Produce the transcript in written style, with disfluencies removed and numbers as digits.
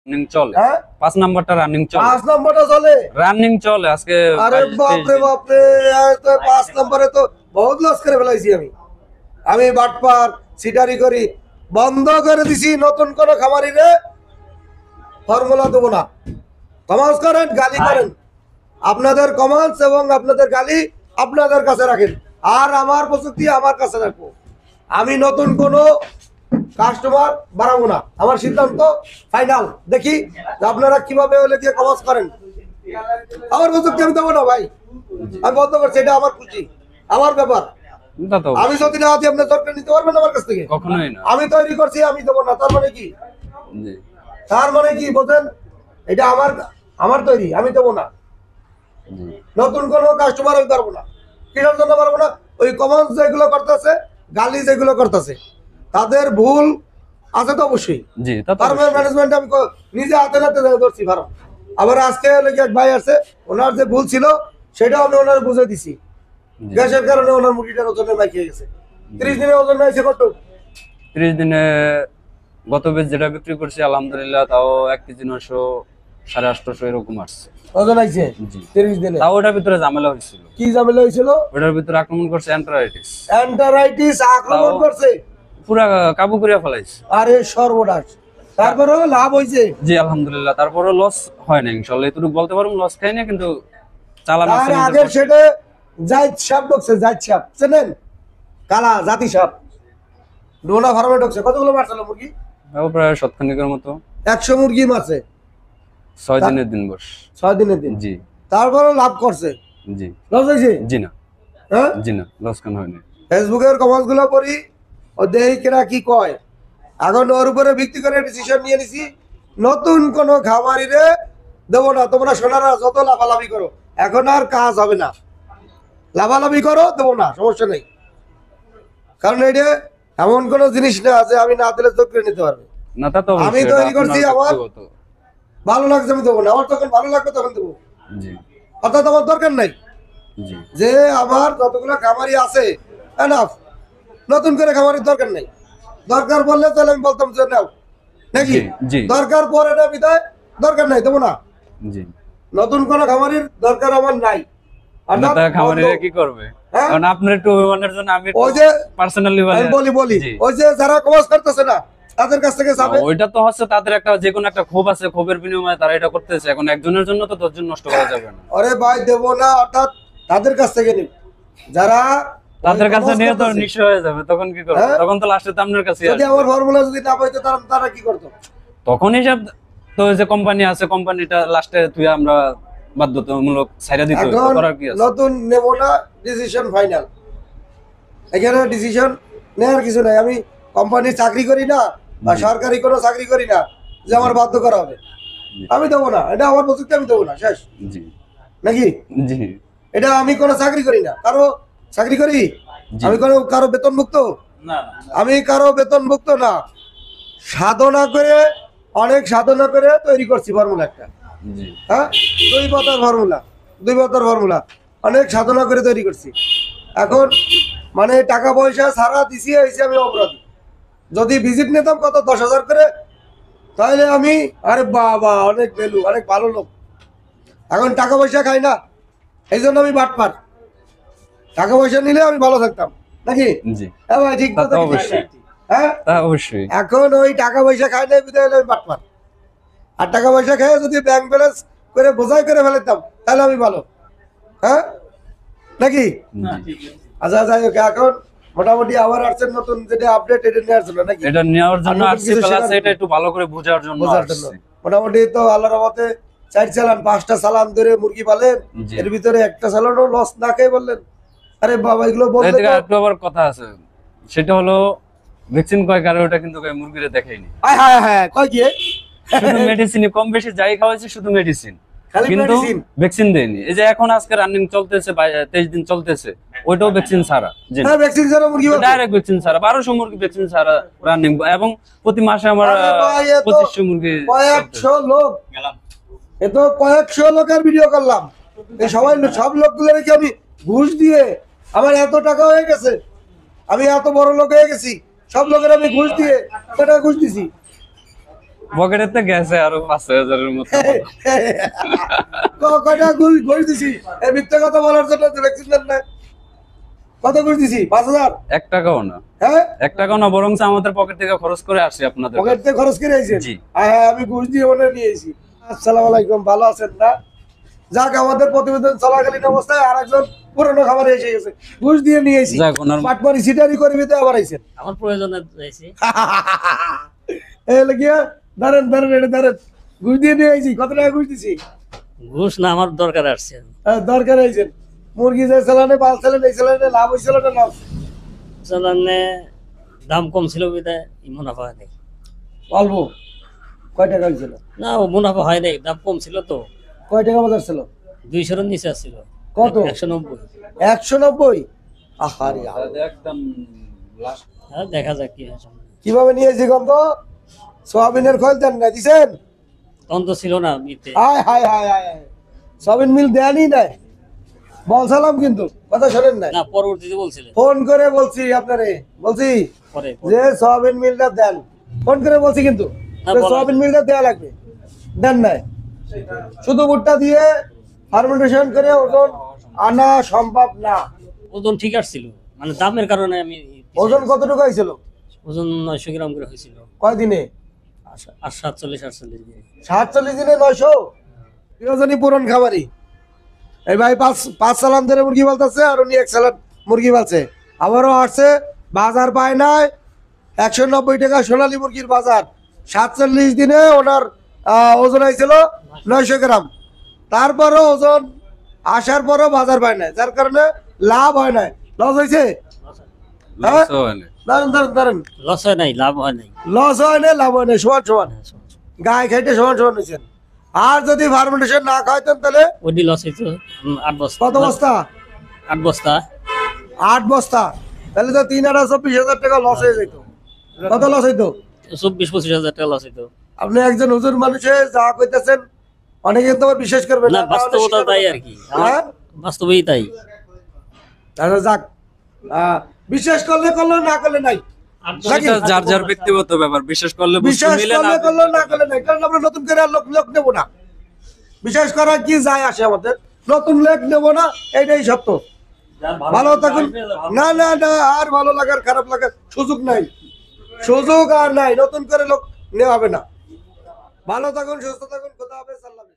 Running চলে, হ্যাঁ 5 নাম্বারটা রানিং চলে, 5 নাম্বারটা চলে, রানিং চলে আজকে। আরে বাপরে বাপরে, তো 5 নাম্বারে তো বহুত লস করে ফেলাইছি আমি বাটপার সিটারি করি, বন্ধ করে দিছি। নতুন কোন খামারিরে ফর্মুলা দেবো না। কমান্স করেন, গালি করেন, আপনাদের কমান্স এবং আপনাদের গালি আপনাদের কাছে রাখেন, আর আমার প্রযুক্তি আমার কাছে রাখবো। আমি নতুন কোনো কাস্টমার বাড়াবো না, আমার সিদ্ধান্ত ফাইনাল। দেখি যে আপনারা কিভাবে হলে গিয়ে কমান্স করেন। আমার প্রযুক্তি আমি দেবো না ভাই, আমি বন্ধ করছি, এটা আমার খুশি, আমার ব্যাপার। আমি যদি না আছি আপনার সরকার নিতে পারবেন আমার কাছ থেকে? কখনোই না। আমি তৈরি করছি, আমি দেবো না, তার মানে কি? জি, তার মানে কি বলেন? এটা আমার তৈরি, আমি দেবো না। জি, নতুন কোনো কাস্টমার আমি পারবো না। কিনার জন্য পারবো না? ওই কমান্স যেগুলো করতেছে, গালি যেগুলো করতেছে, তাদের ভুল আছে তো অবশ্যই। জি, তা তো ফার্মের অবশ্যই। ম্যানেজমেন্ট আমি নিজে হাতে নাতে ধরছি ফার্ম। আবার আজকে এক ভাই আছে, ওনার যে ভুল ছিল সেটাও আমি ওনার বুঝে দিছি। জি। গ্যাসের কারণে ওনার মুরগিটার ওজনে মাইকে গেছে। 30 দিনের ওজন হয়েছে কত? 30 দিনে গত বেচ যেটা বিক্রি করছি আলহামদুলিল্লাহ তাও 1 কেজি 900 850 এরকম আসছে ওজন হয়েছে জি। 30 দিনে। তাও ওটার ভিতরে ঝামেলা হয়েছিল। কি ঝামেলা হয়েছিল? ওটার ভিতরে আক্রমণ করছে অ্যান্টারাইটিস। অ্যান্টারাইটিস আক্রমণ করছে, পুরা কাবু করে ফেলাইছে। আরে সর্বনাশ। তারপরেও লাভ হয়েছে? জি আলহামদুলিল্লাহ, তারপরে লস হয় না ইনশাআল্লাহ, এটুকু বলতে পারবো লস খাই না, কিন্তু চালান আছে। তার আগের সেটা জাইদ সাপ ঢুকছে, জাইদ সাপ চেনেন? কালা জাতি সাপ ডোনা ফার্মে ঢুকছে। কতগুলো মারছিল মুরগি? তাও প্রায় 70 মতো। 100 মুরগি মারছে 6 দিনের দিন বস। 6 দিনের দিন। জি। তারপরে লাভ করছে? জি। লস হয়েছে? জি না। হ্যাঁ জি না, লস কেন হয়নি। ফেসবুকের কমেন্টস গুলো পড়ি, ও দেখি কেনা কি কয়। এখন ওর উপরে ভিত্তি করে ডিসিশন নিয়ে নিছি, নতুন কোন খামারিরে দেবো না। তোমরা সোনারা যত লাভালাভি করো, এখন আর কাজ হবে না। লাভালাভি করো, দেবো না, সমস্যা নেই। কারণ এটা এমন কোন জিনিস না যে আমি না দিলে চোখ করে নিতে পারবে। না তা তো আমি অবশ্যই, তৈরি এটা করছি, আপনার আমার ব্যক্তিগত। ভালো লাগছে আমি দেবো না, আমার তখন ভালো লাগবে তখন দেবো। জি, অর্থাৎ আমার দরকার নাই জি, যে আমার যতগুলো খামারি আছে এনাফ, নতুন করে খামারির দরকার নেই। দরকার বললে তাহলে আমি বলতাম যে নাও নাকি, জি, জি। দরকার পরে না বিদায়, দরকার নাই দেবো না। জি। নতুন কোন খামারির দরকার আমার নাই। না অর্থাৎ তা খামারিরা বন্ধ। কি করবে? হ্যাঁ? কারণ আপনার একটু অভিমানের জন্য আমি ওই যে পার্সোনালি আমি বলি জি। ওই যে যারা কমাস করতেছে না তাদের কাছ থেকে যাবে। ওইটা তো হচ্ছে তাদের একটা যে কোনো একটা ক্ষোভ আছে, ক্ষোভের বিনিময়ে তারা এটা করতেছে। এখন একজনের জন্য তো 10 জন নষ্ট করা যাবে না। আরে ভাই দেবো না, অর্থাৎ তাদের কাছ থেকে নিব যারা তাদের ওই কাছে কমাস নিয়ে তো করতেছে। নিঃস্ব হয়ে যাবে, তখন কি করবে? হ্যাঁ? তখন তো লাস্টে তো আপনার কাছে যদি আমার ফর্মুলা যদি না পাইতো তারা কি করতো? তখন হিসাব তো ওই যে কোম্পানি আছে, কোম্পানিটা লাস্টে তুই আমরা বাধ্যতামূলক ছাইরা দিতে হবে, এখন করার কি আছে? নতুন নেবো না, ডিসিশন ফাইনাল। এখানে ডিসিশন নেওয়ার কিছু নাই। আমি কোম্পানির চাকরি করি না বা সরকারি কোনো চাকরি করি না যে আমার বাধ্য করা হবে। আমি দেবো না, এটা আমার প্রযুক্তি, আমি দেবো না, শেষ জি, নাকি? জি, এটা আমি কোনো চাকরি করি না, কারো চাকরি করি? জি। আমি কারো বেতনভুক্ত? না, আমি কারো বেতনভুক্ত না। সাধনা করে, অনেক সাধনা করে তৈরি করছি ফর্মুলা একটা। জি, হ্যাঁ 2 পাতার ফর্মুলা, 2 পাতার ফর্মুলা অনেক সাধনা করে তৈরি করছি। এখন মানে টাকা পয়সা সারা দিছি হয়েছে আমি অপরাধী। যদি ভিজিট নিতাম কত 10,000 করে, তাহলে আমি আরে বাবা অনেক ভ্যালু, অনেক ভালো লোক। এখন টাকা পয়সা খাই না, এই জন্য আমি বাটপার। টাকা পয়সা নিলে আমি ভালো থাকতাম নাকি? জি। হ্যাঁ ভাই, ঠিক তা তো কথা কি? অবশ্যই। হ্যাঁ তা অবশ্যই। এখন ওই টাকা পয়সা খাই না বিদায় হলে আমি বাটপার। আর টাকা পয়সা খেয়ে যদি ব্যাংক ব্যালেন্স করে বোঝাই করে ফেলতাম তাহলে আমি ভালো। হ্যাঁ নাকি? জি। আচ্ছা যাই হোক, এখন মোটামুটি আবার আসছেন নতুন যেটা আপডেট, এটা নেওয়ার জন্য নাকি? এটা নেওয়ার জন্য আর নতুন আসছি, কিছু প্লাস শেখার এটা একটু ভালো করে বোঝার জন্য বোঝার জন্য। আসছি। মোটামুটি তো আল্লাহর রহমতে 4 চালান 5টা চালান ধরে মুরগি পালেন, জি। এর ভিতরে একটা চালানও লস না খেয়ে বললেন আরে বাবা এগুলো বলতে এদিকে তো- আরেকটু আবার কথা আছে, সেটা হলো ভ্যাকসিন কয় কারণে ওটা কিন্তু কয় মুরগিরে দেখাইনি। আয় হায় হায় কয় কি? শুধু মেডিসিনই কম বেশি যাই খাওয়াইছে, শুধু মেডিসিন, খালি কিন্তু medicine? ভ্যাকসিন দেয়নি। এই যে এখন আজকে রানিং চলতেছে 23 দিন চলতেছে, ওইটাও ভ্যাকসিন ছাড়া। হ্যাঁ ভ্যাকসিন ছাড়া মুরগি পালছে? ডাইরেক্ট ভ্যাকসিন ছাড়া 1200 মুরগি ভ্যাকসিন ছাড়া রানিং, এবং প্রতি মাসে আমার আরে ভাই, এ তো 2500 মুরগি। কয়েকশো লোক, এ তো কয়েকশো লোকের ভিডিও করলাম। এই সব লোকগুলো রেখে আমি ঘুষ দিয়ে আমার এত টাকা হয়ে গেছে, আমি এত বড় লোক হয়ে গেছি, সব লোকের আমি ঘুষ দিয়ে কত টাকা ঘুষ দিছি? পকেটের তো গেছে আরো 5-6 হাজারের মতো। কয়টা ঘুষ দিছি এই মিথ্যা কথা বলার জন্য দেখছিস না? কত ঘুষ দিছি? 5,000? 1 টাকাও না, হ্যাঁ 1 টাকাও না, বরং আমাদের পকেট থেকে খরচ করে আসি আপনাদের পকেট কাছে। থেকে খরচ করে আইছেন? জি। হ্যাঁ আমি ঘুষ দিয়ে মনে নিয়েছি। আসসালামু আলাইকুম, ভালো আছেন না? যাক, আমাদের প্রতিবেদন চলাকালীন অবস্থায় আরেকজন পুরনো খাবার এসে গেছে, ঘুষ দিয়ে নিয়েছি। যাক, ওনার পাটমারি সিটারি করবি তো আবার আইছেন। আমার প্রয়োজনে যাইছি। এই লাগিয়া দাঁড়ান দাঁড়ান, এটা দাঁড়ান, ঘুষ দিয়ে নিয়ে আইছি। কত টাকা ঘুষ দিছি? ঘুষ না, আমার দরকার আসছে। দরকার আইছেন। মুরগি যে চালানে, পাল চালানে, এই চালানে লাভ হয়েছিল না লস? চালানে দাম কম ছিল বিধায় মুনাফা হয় নাই। অল্প। কয় টাকা হয়েছিল? না, ও মুনাফা হয় নাই, দাম কম ছিল তো। কয় টাকা বাজার ছিল? 200 এর নিচে আসছিল। কত? 190। 190? আহারে একদম লাস্ট। হ্যাঁ, দেখা যাক কি হয় সামনে। কিভাবে নিয়েছি গন্ধ? সোয়াবিনের খোল দেন না, দিছেন? তখন তো ছিল না মিতে। হায় হায় হায় হায় হায়। সোয়াবিন মিল দেয়ানি নাই, বলছিলাম কিন্তু কথা শোনেন নাই। না, পরবর্তীতে বলছিলেন। ফোন করে বলছি আপনারে, বলছি পরে যে সোয়াবিন মিলটা দেন, ফোন করে বলছি কিন্তু হ্যাঁ, যে বলা সোয়াবিন মিলটা দেওয়া লাগবে, দেন নাই। শুধু ভুট্টা দিয়ে ফার্মেন্টেশন করে ওজন আনা সম্ভব না। ওজন ঠিক আসছিল, মানে দামের কারণে আমি ওজন কতটুকু হয়েছিল? ওজন 900 গ্রাম করে হয়েছিল। কয়দিনে? আর 47-48 দিন। 47 দিনে 900? প্রিয়জনী পুরন খাবারই। এই ভাই পাঁচ সালাম ধরে মুরগি বলতেছে, আর উনি 1 সালাদ মুরগি বলছে। আবারও আসছে, বাজার পায় নাই। 190 টাকা সোনালী মুরগির বাজার। 47 দিনে ওনার ওজন হয়েছিল 900 গ্রাম। তারপরও ওজন আসার পরও বাজার পায় নাই, যার কারণে লাভ হয় নাই। লস হয়েছে? হ্যাঁ? লসও হয় না। দাঁড়ান দাঁড়ান দাঁড়ান, লস হয় নাই, লাভ হয় নাই। লস হয় না, লাভ হয় না, সমান সমান। হ্যাঁ, সমান সমান। গায়ে খাইতে সমান সমান হয়েছেন। আর যদি ফার্মেন্টেশন না খাইতেন তাহলে ওডি লস হয়েছিল 8 বস্তা। কত বস্তা? 8 বস্তা। 8 বস্তা, তাহলে তো 3,24,000 টাকা লস হয়ে যেত। কত লস হইতো? 24-25 হাজার টাকা লস হইতো। আপনি একজন হুজুর মানুষে যা কইতেছেন, অনেকে তো আবার বিশ্বাস করবে না, না। বাস্তবতা তাই আর কি। হ্যাঁ? বাস্তবেই তাই। তাহলে যাক, বিশ্বাস করলে করলো, না করলে নাই। নাকি? এটা যার যার ব্যক্তিগত ব্যাপার, বিশ্বাস করলে বুঝতে বিশ্বাস মিলে না। করলে করলো, না করলে নাই। কারণ আমরা নতুন করে আর লোক নেবো না। বিশ্বাস করা কি যায় আসে আমাদের? নতুন লোক নেবো না, এইটাই সত্য। ভালো থাকুন। না না না, আর ভালো লাগার খারাপ লাগার সুযোগ নাই, সুযোগ আর নাই। নতুন করে লোক নেওয়া হবে না। ভালো থাকুন, সুস্থ থাকুন, খোদা হাফেজ, আল্লাহ হাফেজ।